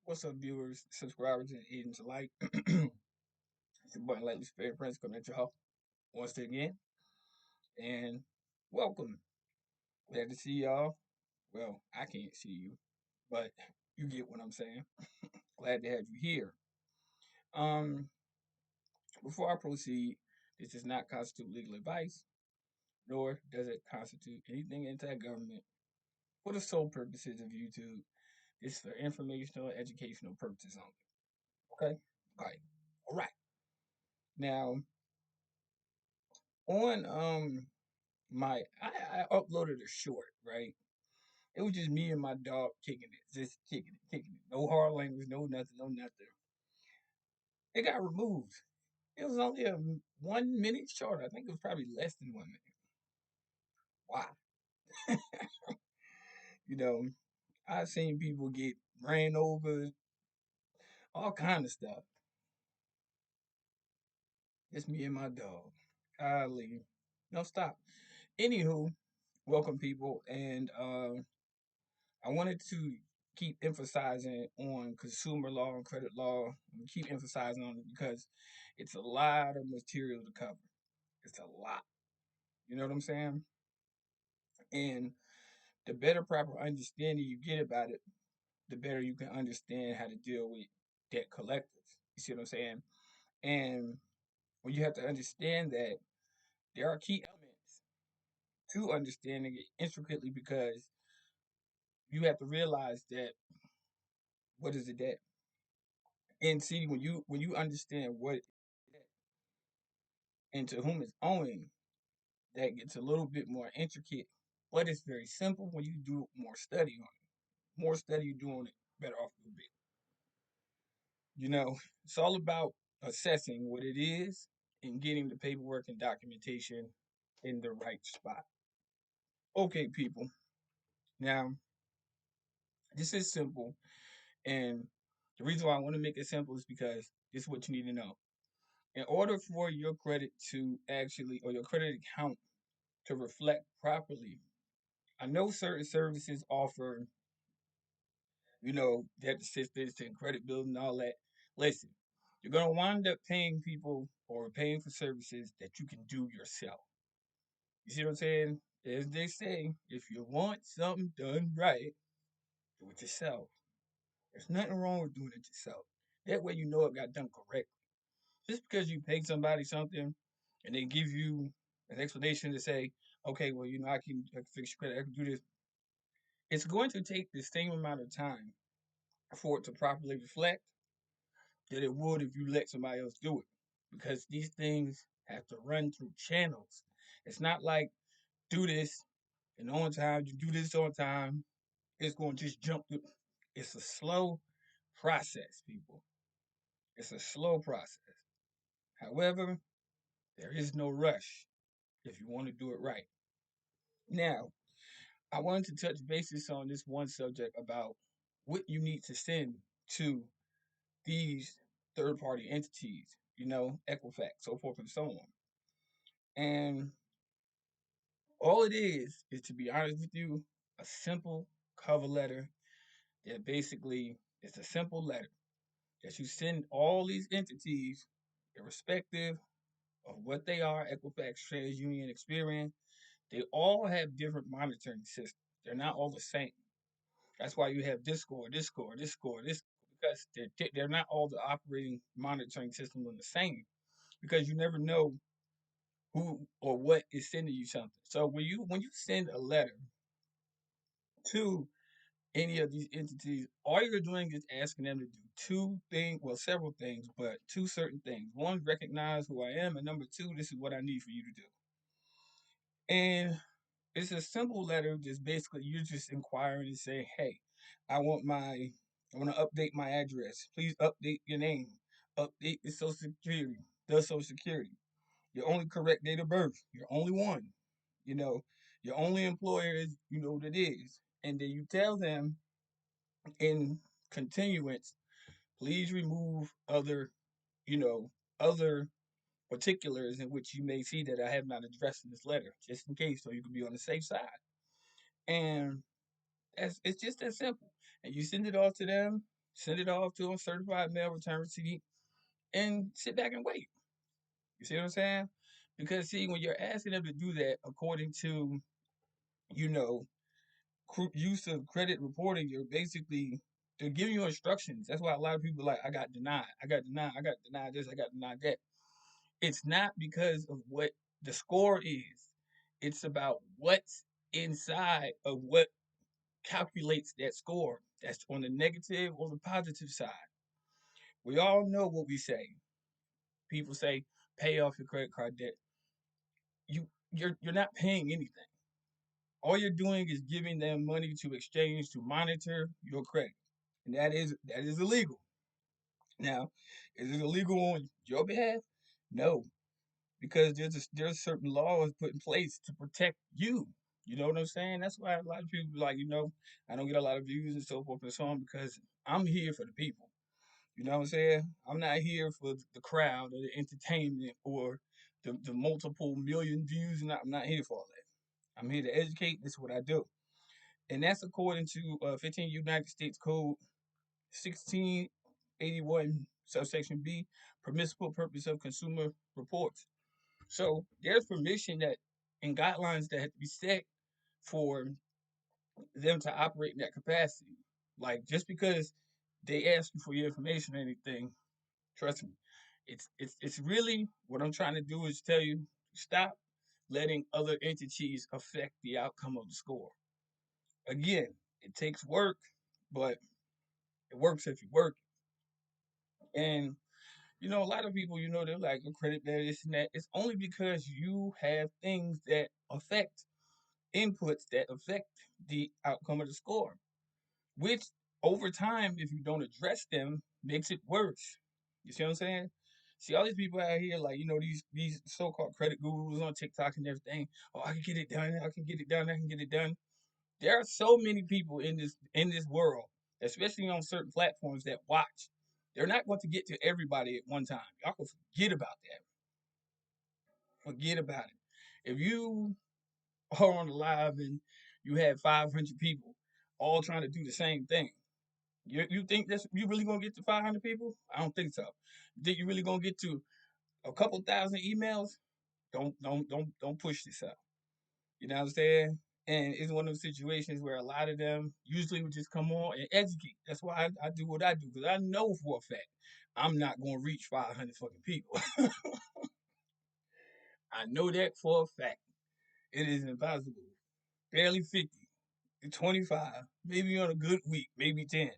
What's up, viewers, subscribers, and agents alike? It's your boy Enlightened Luciferian Prince coming at y'all once again, and welcome. Glad to see y'all. Well, I can't see you, but you get what I'm saying. Glad to have you here. Um, Before I proceed, this does not constitute legal advice, nor does it constitute anything anti-government for the sole purposes of YouTube. This is for informational and educational purposes only. Okay? All right. Now, on I uploaded a short, right? It was just me and my dog kicking it, just kicking it. No hard language, no nothing, no nothing. It got removed. It was only a 1 minute short. I think it was probably less than 1 minute. Why? You know, I've seen people get ran over, all kind of stuff. It's me and my dog. Golly. No, stop. Anywho, welcome people, and I wanted to keep emphasizing on consumer law and credit law. And keep emphasizing on it because it's a lot of material to cover. It's a lot. You know what I'm saying? And the better proper understanding you get about it, the better you can understand how to deal with debt collectors. You see what I'm saying? And when you have to understand that, there are key elements to understanding it intricately because you have to realize that what is a debt? And see when you understand what and to whom it's owing, that gets a little bit more intricate, but it's very simple when you do more study on it. More study you do on it, better off you'll be. You know, it's all about assessing what it is and getting the paperwork and documentation in the right spot. Okay, people. Now, this is simple, and the reason why I want to make it simple is because this is what you need to know. In order for your credit to actually, or your credit account to reflect properly, I know certain services offer, debt assistance and credit building and all that. Listen, you're gonna wind up paying people or paying for services that you can do yourself. You see what I'm saying? As they say, if you want something done right, do it yourself. There's nothing wrong with doing it yourself. That way you know it got done correctly. Just because you pay somebody something and they give you an explanation to say, okay, well, I can fix your credit, I can do this. It's going to take the same amount of time for it to properly reflect that it would if you let somebody else do it. Because these things have to run through channels. It's not like do this and on time, you do this on time, it's going to just jump through. It's a slow process, people. It's a slow process. However, there is no rush if you want to do it right. Now, I wanted to touch basis on this one subject about what you need to send to these third party entities, Equifax, so forth and so on. And all it is to be honest with you, a simple cover letter that basically it's a simple letter that you send all these entities, irrespective of what they are, Equifax, TransUnion, Experian, they all have different monitoring systems. They're not all the same. That's why you have this score, this score, this score, this because they're not all the operating monitoring systems are the same. Because you never know who or what is sending you something. So when you send a letter to any of these entities, all you're doing is asking them to do two things, well, several things, but two certain things. One, recognize who I am, and number two, this is what I need for you to do. And it's a simple letter, just basically you're just inquiring and saying, hey, I want to update my address. Please update your name, update your social security, your only correct date of birth, your only one. You know, your only employer is, what it is. And then you tell them in continuance, please remove you know, other particulars in which you may see that I have not addressed in this letter, just in case, so you can be on the safe side. And it's just that simple. And you send it all to them, send it off to a certified mail return receipt, and sit back and wait. You see what I'm saying? Because see, when you're asking them to do that according to, you know, use of credit reporting, you're basically they're giving you instructions. That's why a lot of people are like, I got denied, I got denied, I got denied this, I got denied that. It's not because of what the score is. It's about what's inside of what calculates that score. That's on the negative or the positive side. We all know what we say. People say, pay off your credit card debt. You're not paying anything. All you're doing is giving them money to exchange to monitor your credit. And that is illegal. Now, is it illegal on your behalf? No, because there's certain laws put in place to protect you. You know what I'm saying? That's why a lot of people like, I don't get a lot of views and so forth and so on because I'm here for the people. You know what I'm saying? I'm not here for the crowd or the entertainment or the multiple million views. And I'm not here for all that. I'm here to educate. This is what I do. And that's according to 15 United States Code 1681, subsection B, permissible purpose of consumer reports. So there's permission that and guidelines that have to be set for them to operate in that capacity. Like just because they ask you for your information or anything, trust me, it's really what I'm trying to do is tell you stop letting other entities affect the outcome of the score. Again, it takes work, but it works if you work. And a lot of people, they're like a credit that this and that. It's only because you have things that affect inputs that affect the outcome of the score, which over time, if you don't address them, makes it worse. You see what I'm saying? See all these people out here, like these so-called credit gurus on TikTok and everything. Oh, I can get it done. I can get it done. I can get it done. There are so many people in this world, especially on certain platforms that watch. They're not going to get to everybody at one time. Y'all can forget about that. Forget about it. If you are on the live and you have 500 people all trying to do the same thing, you think you really gonna get to 500 people? I don't think so. You think you really gonna get to a couple thousand emails? Don't push this up. You know what I'm saying? And it's one of those situations where a lot of them usually would just come on and educate. That's why I do what I do because I know for a fact I'm not gonna reach 500 fucking people. I know that for a fact. It is impossible. Barely 50, 25, maybe on a good week, maybe 10,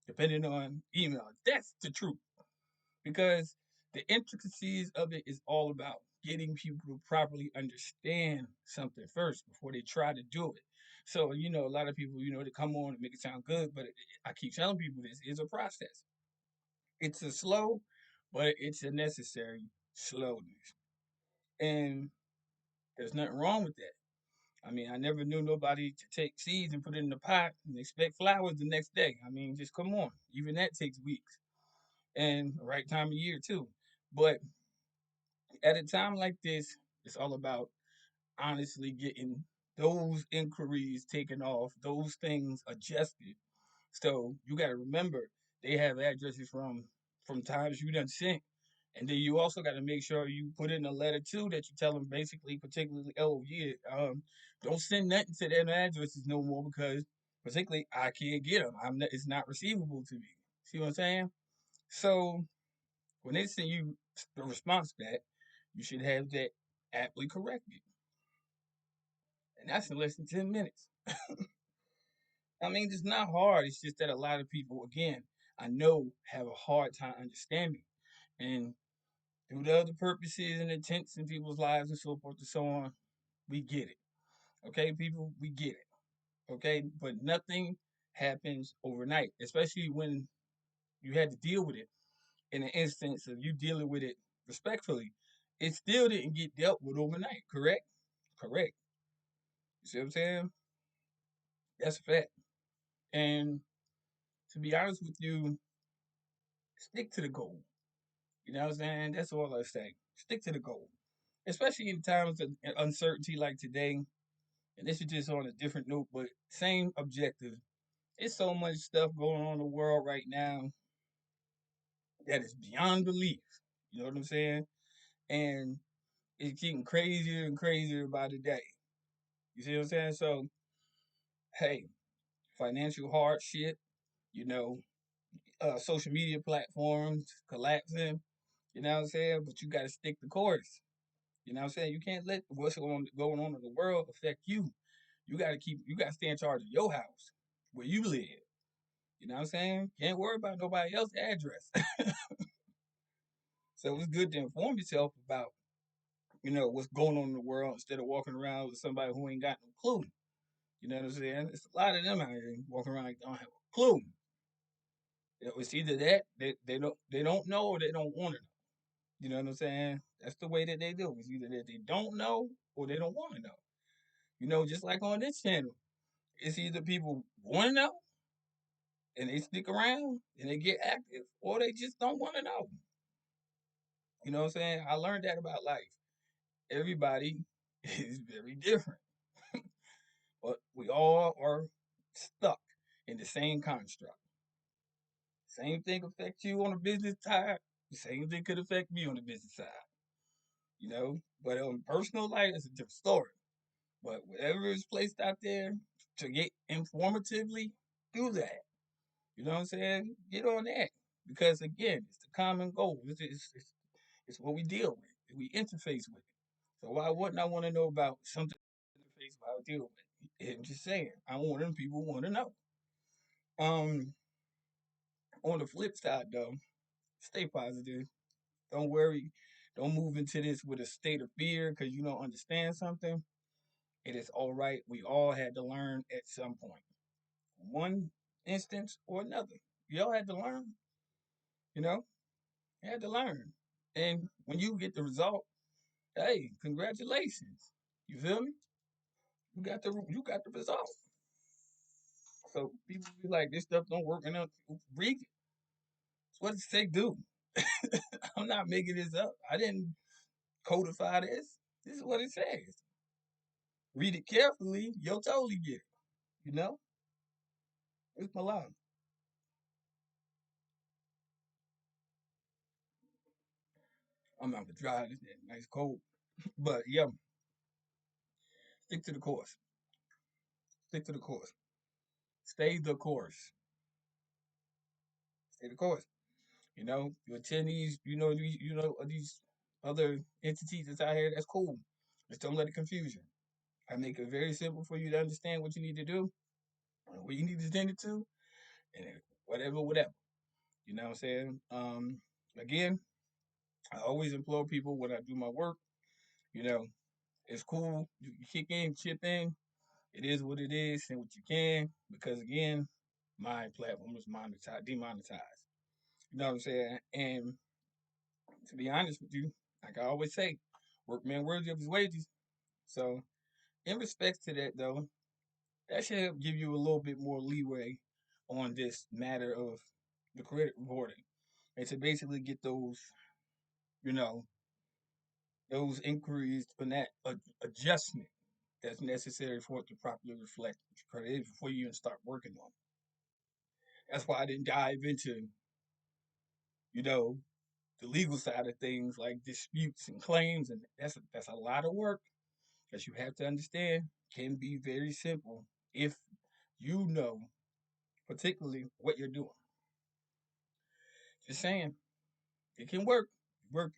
depending on email. That's the truth. Because the intricacies of it is all about getting people to properly understand something first before they try to do it. So, a lot of people, they come on and make it sound good, but I keep telling people this is a process. It's a slow, but it's a necessary slowness. And there's nothing wrong with that. I mean, I never knew nobody to take seeds and put it in the pot and expect flowers the next day. I mean, just come on. Even that takes weeks and the right time of year too. But at a time like this, it's all about honestly getting those inquiries taken off, those things adjusted. So you got to remember they have addresses from times you done sent, and then you also got to make sure you put in a letter too that you tell them basically, particularly, oh yeah, don't send nothing to them addresses no more because particularly I can't get them. It's not receivable to me. See what I'm saying? So when they send you the response back, you should have that aptly corrected. And that's in less than 10 minutes. I mean, it's not hard. It's just that a lot of people, again, I know have a hard time understanding. And through the other purposes and intents in people's lives and so forth and so on, we get it. Okay, people, we get it. Okay, but nothing happens overnight, especially when you had to deal with it in an instance of you dealing with it respectfully. It still didn't get dealt with overnight, correct? Correct. You see what I'm saying? That's a fact. And to be honest with you, stick to the goal. You know what I'm saying? That's all I say. Stick to the goal. Especially in times of uncertainty like today. And this is just on a different note, but same objective. It's so much stuff going on in the world right now that is beyond belief. You know what I'm saying? And it's getting crazier and crazier by the day. You see what I'm saying? So, hey, financial hardship, you know, social media platforms collapsing, you know what I'm saying? But you got to stick the course. You know what I'm saying? You can't let what's going on in the world affect you. You got to stay in charge of your house where you live. You know what I'm saying? Can't worry about nobody else's address. So it's good to inform yourself about, what's going on in the world instead of walking around with somebody who ain't got no clue. You know what I'm saying? It's a lot of them out here walking around like don't have a clue. It's either that they don't know or they don't want to know. You know what I'm saying? That's the way that they do. It's either that they don't know or they don't want to know. Just like on this channel, it's either people want to know and they stick around and they get active, or they just don't want to know. You know what I'm saying? I learned that about life. Everybody is very different, but we all are stuck in the same construct. Same thing affects you on the business side. The same thing could affect me on the business side. But on personal life, it's a different story. But whatever is placed out there to get informatively, do that. You know what I'm saying? Get on that. Because again, it's the common goal. It's what we deal with. We interface with it. So why wouldn't I want to know about something interface I deal with? I'm just saying. I want them people want to know. Um, on the flip side though, stay positive. Don't worry. Don't move into this with a state of fear because you don't understand something. It is all right. We all had to learn at some point. One instance or another. We all had to learn, you know? You had to learn. And when you get the result, hey, congratulations. You feel me? You got the result. So people be like, this stuff don't work enough. Read it. It's what it say do. I'm not making this up. I didn't codify this. This is what it says. Read it carefully, you'll totally get it. You know? It's my line. I'm not gonna try this nice cold. But yeah, stick to the course. Stick to the course. Stay the course. Stay the course. You attend these, these other entities that's out here. That's cool. Just don't let it confuse you. I make it very simple for you to understand what you need to do, what you need to attend it to, and whatever, whatever. You know what I'm saying? Again, I always implore people when I do my work. You know, it's cool. You kick in, chip in. It is what it is, and what you can, because again, my platform is demonetized. You know what I'm saying? And to be honest with you, like I always say, workman worthy of his wages. So, in respect to that, though, that should help give you a little bit more leeway on this matter of the credit reporting, and to basically get you know, those inquiries and that adjustment that's necessary for it to properly reflect credit before you even start working on it. That's why I didn't dive into, you know, the legal side of things like disputes and claims, and that's a lot of work that you have to understand. Can be very simple if you know particularly what you're doing. Just saying, it can work. Work.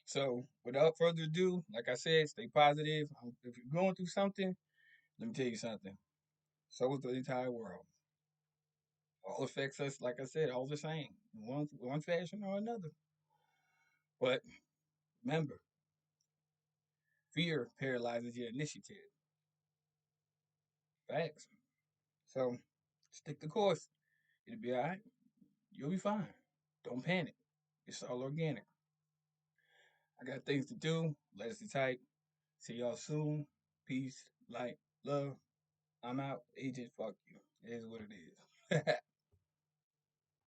So, without further ado, like I said, stay positive. If you're going through something, let me tell you something. So is the entire world. All affects us, like I said, all the same, in one fashion or another. But remember, fear paralyzes your initiative. Facts. So stick the course. It'll be all right. You'll be fine. Don't panic. It's all organic. I got things to do. Let's type. See y'all soon. Peace, light, love. I'm out. Agent, fuck you. It is what it is.